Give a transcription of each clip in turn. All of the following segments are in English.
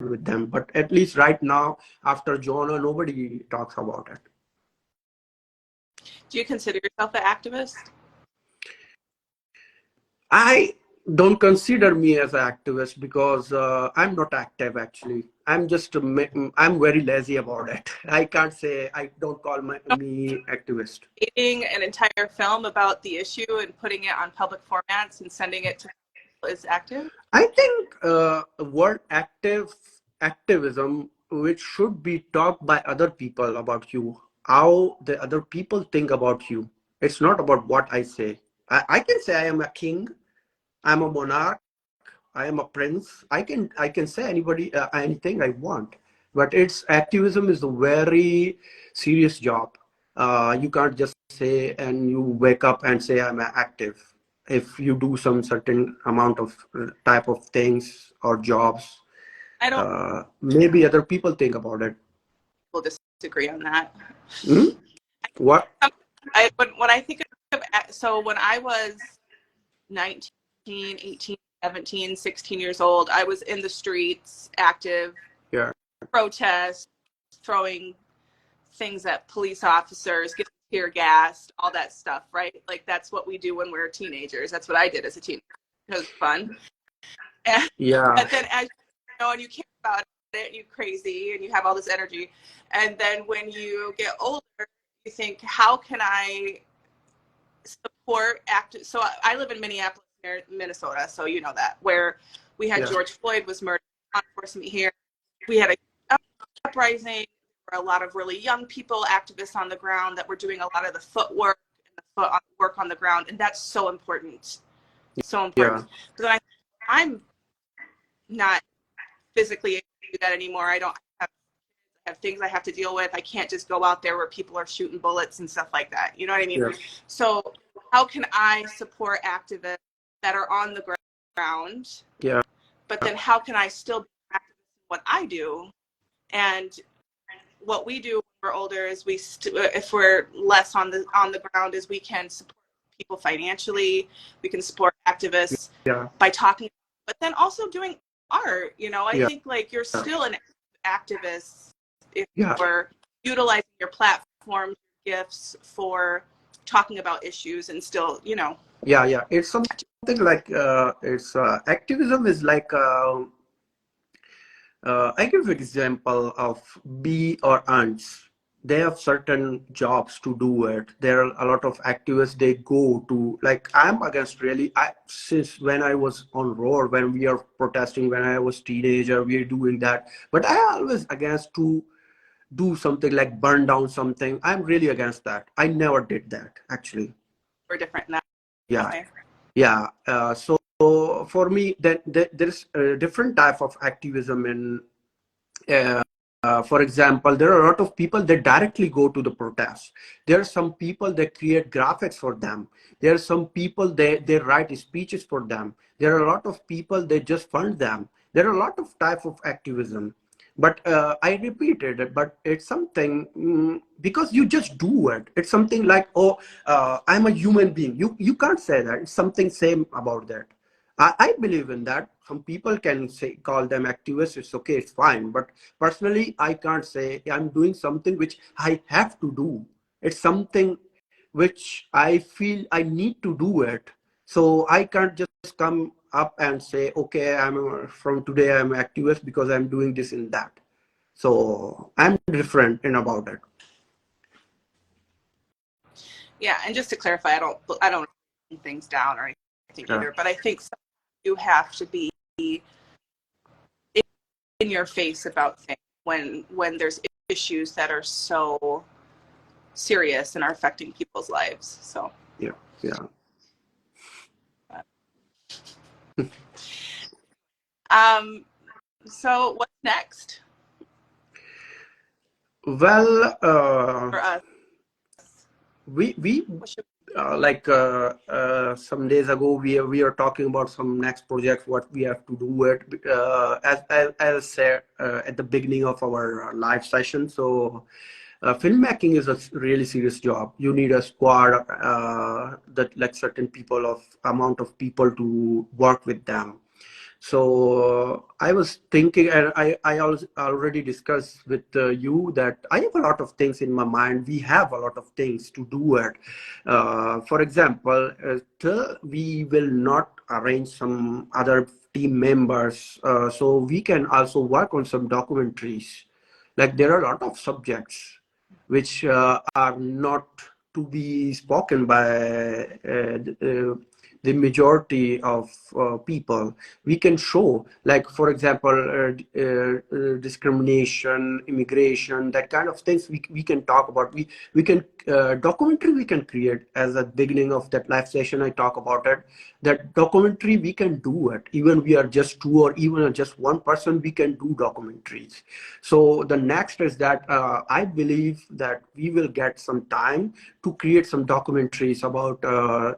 with them. But at least right now, after Jonah, nobody talks about it. Do you consider yourself an activist? I don't consider me as an activist because I'm not active actually. I'm very lazy about it. I can't say I don't call me activist. Creating an entire film about the issue and putting it on public formats and sending it to people is active? I think word activism, which should be talked by other people about you, how the other people think about you. It's not about what I say. I can say I am a king, I'm a monarch, I am a prince. I can say anybody anything I want. But it's activism is a very serious job. You can't just say and you wake up and say I'm active. If you do some certain amount of type of things or jobs, I don't maybe other people think about it. will disagree on that. Hmm? What? When I think of, so when I was 19, 18, 17, 16 years old, I was in the streets, active, Yeah. protest, throwing things at police officers, getting tear gassed, all that stuff, right? Like that's what we do when we're teenagers. That's what I did as a teenager. It was fun. And, Yeah. and then as you know, and you care about it, and you're crazy, and you have all this energy. And then when you get older, you think, how can I support active? So I live in Minneapolis, Minnesota, so you know that, where we had George Floyd was murdered, law enforcement here. We had a uprising. There were a lot of really young people, activists on the ground that were doing a lot of the footwork and the work on the ground, and that's so important. So important. Because I'm not physically able to do that anymore. I don't have things I have to deal with. I can't just go out there where people are shooting bullets and stuff like that. You know what I mean? Yeah. So how can I support activists that are on the ground? Yeah. But then how can I still be active in what I do? And what we do when we're older is if we're less on the ground, is we can support people financially. We can support activists by talking, but then also doing art. You know, I think like you're still an activist if you're utilizing your platform, gifts for talking about issues and still, you know. Yeah. It's something like activism is like. I give example of bee or ants. They have certain jobs to do it. There are a lot of activists they go to. Like I'm against really. Since when I was on road, when we are protesting, when I was teenager, we are doing that. But I always against to do something like burn down something. I'm really against that. I never did that actually. We're different now. Yeah, okay. Yeah. So for me, there's a different type of activism in. For example, there are a lot of people that directly go to the protests. There are some people that create graphics for them. There are some people they write speeches for them. There are a lot of people that just fund them. There are a lot of type of activism. But I repeated it, but it's something because you just do it. It's something like, oh, I'm a human being. You can't say that. It's something same about that. I believe in that. Some people can say call them activists. It's okay. It's fine. But personally, I can't say I'm doing something which I have to do. It's something which I feel I need to do it. So I can't just come up and say, okay, from today I'm an activist because I'm doing this and that. So I'm different in about it. Yeah, and just to clarify, I don't write things down or anything either, but I think you have to be in your face about things when there's issues that are so serious and are affecting people's lives. So yeah. So what's next? Well, for us, we some days ago we are talking about some next project, what we have to do it as I said at the beginning of our live session. So filmmaking is a really serious job. You need a squad that like certain people of amount of people to work with them. So I was thinking, and I already discussed with you that I have a lot of things in my mind. We have a lot of things to do it. For example, we will not arrange some other team members, so we can also work on some documentaries. Like there are a lot of subjects which are not to be spoken by the majority of people. We can show, like for example, discrimination, immigration, that kind of things we can talk about. We can documentary we can create. As at beginning of that live session I talk about it, that documentary we can do it. Even we are just two or even just one person, we can do documentaries. So the next is that I believe that we will get some time to create some documentaries about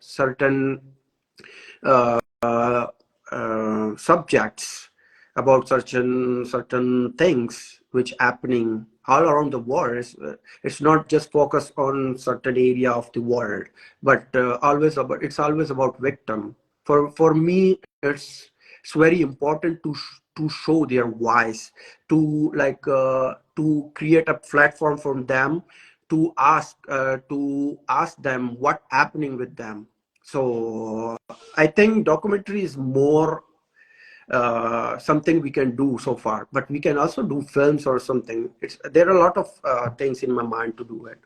certain uh, subjects, about certain things which happening all around the world. It's not just focused on certain area of the world, but it's always about victim. For me, it's very important to show their voice, to create a platform for them, to ask them what happening with them. So I think documentary is more something we can do so far, but we can also do films or something. There are a lot of things in my mind to do it.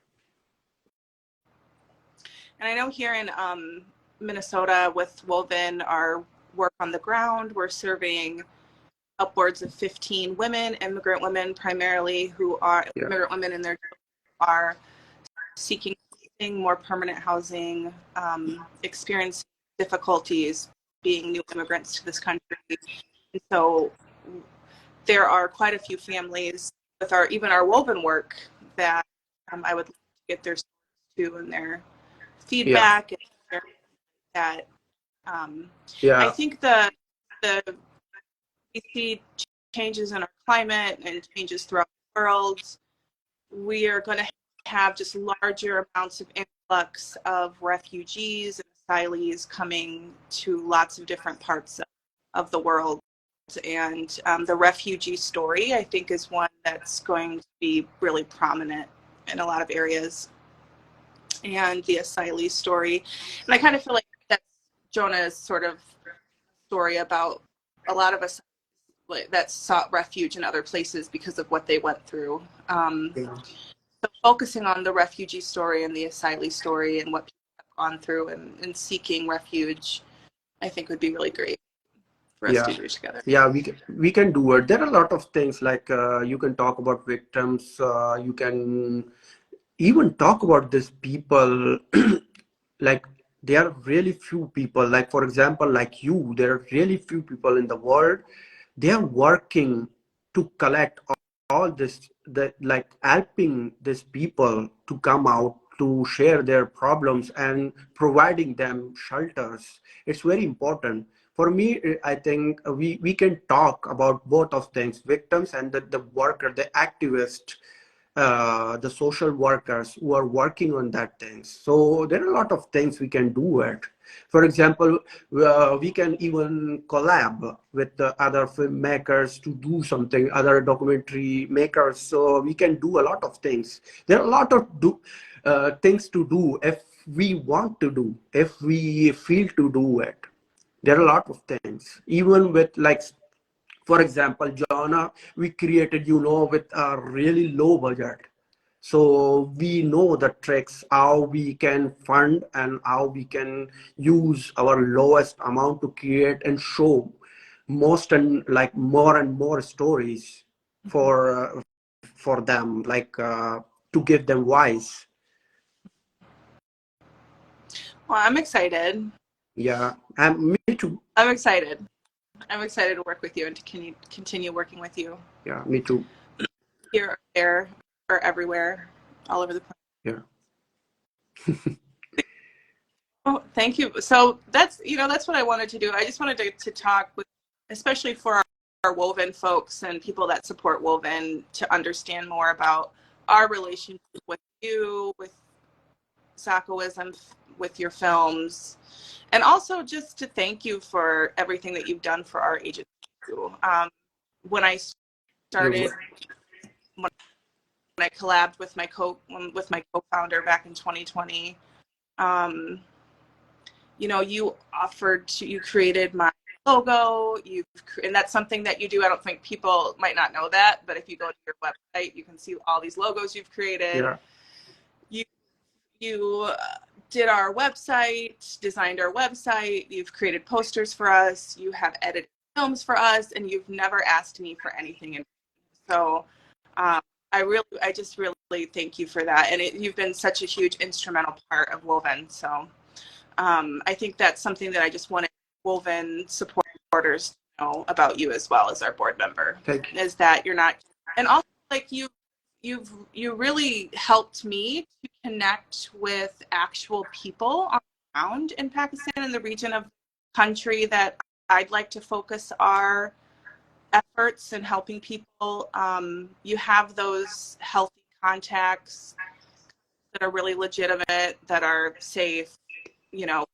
And I know here in Minnesota with WOVAN, our work on the ground, we're surveying upwards of 15 women, immigrant women primarily, who are immigrant women and their are seeking more permanent housing, experiencing difficulties being new immigrants to this country. And so there are quite a few families with even our WOVAN work that I would like to get their stories to and their feedback and that I think we see changes in our climate and changes throughout the world. We are going to have just larger amounts of influx of refugees and asylees coming to lots of different parts of the world. And the refugee story, I think, is one that's going to be really prominent in a lot of areas. And the asylee story. And I kind of feel like that's Jonah's sort of story about a lot of us that sought refuge in other places because of what they went through. So focusing on the refugee story and the asylee story and what people have gone through and seeking refuge, I think would be really great for us to do together. Yeah, we can do it. There are a lot of things like you can talk about victims. You can even talk about these people. Like there are really few people. Like for example, like you, there are really few people in the world. They are working to collect all this, like helping these people to come out to share their problems and providing them shelters. It's very important. For me, I think we can talk about both of things, victims and the worker, the activist, the social workers who are working on that things. So there are a lot of things we can do it. For example, we can even collab with the other filmmakers to do something, other documentary makers. So we can do a lot of things. There are a lot of things to do if we want to do, if we feel to do it. There are a lot of things, even with like, for example, Jonah, we created, with a really low budget. So we know the tricks, how we can fund and how we can use our lowest amount to create and show most and like more and more stories for them, like to give them voice. Well, I'm excited. Yeah, and me too. I'm excited. I'm excited to work with you and to continue working with you. Yeah, me too. Here or there or everywhere, all over the place. Yeah. Oh, thank you. So that's what I wanted to do. I just wanted to talk with, especially for our WOVAN folks and people that support WOVAN, to understand more about our relationship with you, with Sacoism, with your films, and also just to thank you for everything that you've done for our agency. When I started, when I collabed with my co-founder back in 2020, you know, you created my logo. And that's something that you do. I don't think people might not know that, but if you go to your website, you can see all these logos you've created. Yeah. You did our website, designed our website. You've created posters for us. You have edited films for us, and you've never asked me for anything. So I just really thank you for that. And you've been such a huge instrumental part of WOVAN. So I think that's something that I just wanted WOVAN supporters to know about you as well as our board member. Thank you. Is that you're not, and also like you really helped me to connect with actual people on the ground in Pakistan and the region of the country that I'd like to focus our efforts in helping people. You have those healthy contacts that are really legitimate, that are safe, you know,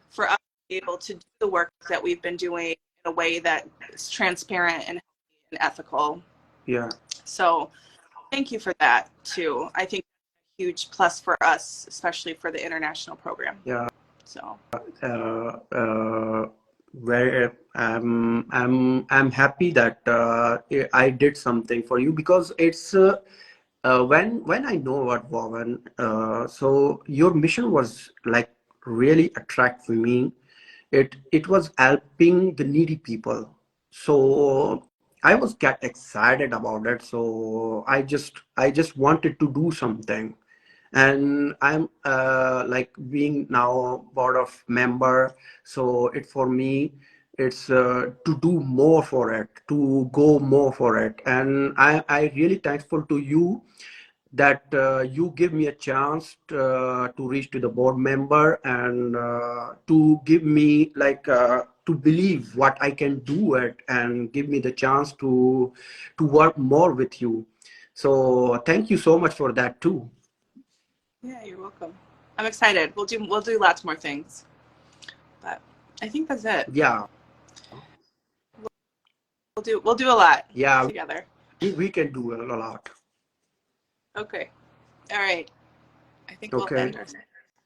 for us to be able to do the work that we've been doing in a way that is transparent and ethical. Yeah. So thank you for that too. I think it's a huge plus for us, especially for the international program. Yeah. So I'm happy that I did something for you, because it's when I know about WOVAN, so your mission was like really attract for me. It was helping the needy people. So I was get excited about it. So I just wanted to do something. And I'm like being now board of member, so it for me it's to do more for it, to go more for it. And I really thankful to you that you give me a chance to reach to the board member, and to give me like to believe what I can do it, and give me the chance to work more with you. So thank you so much for that too. yeah, you're welcome. I'm excited. We'll do lots more things, but I think that's it. Yeah. We'll do a lot Yeah, together. we can do a lot. Okay. All right. I think we'll Okay. end our.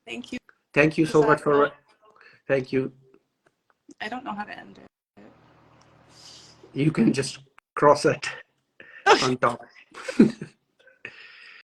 Thank you, Thank you so much Zakir. for. Thank you. I don't know how to end it. You can just cross it on top.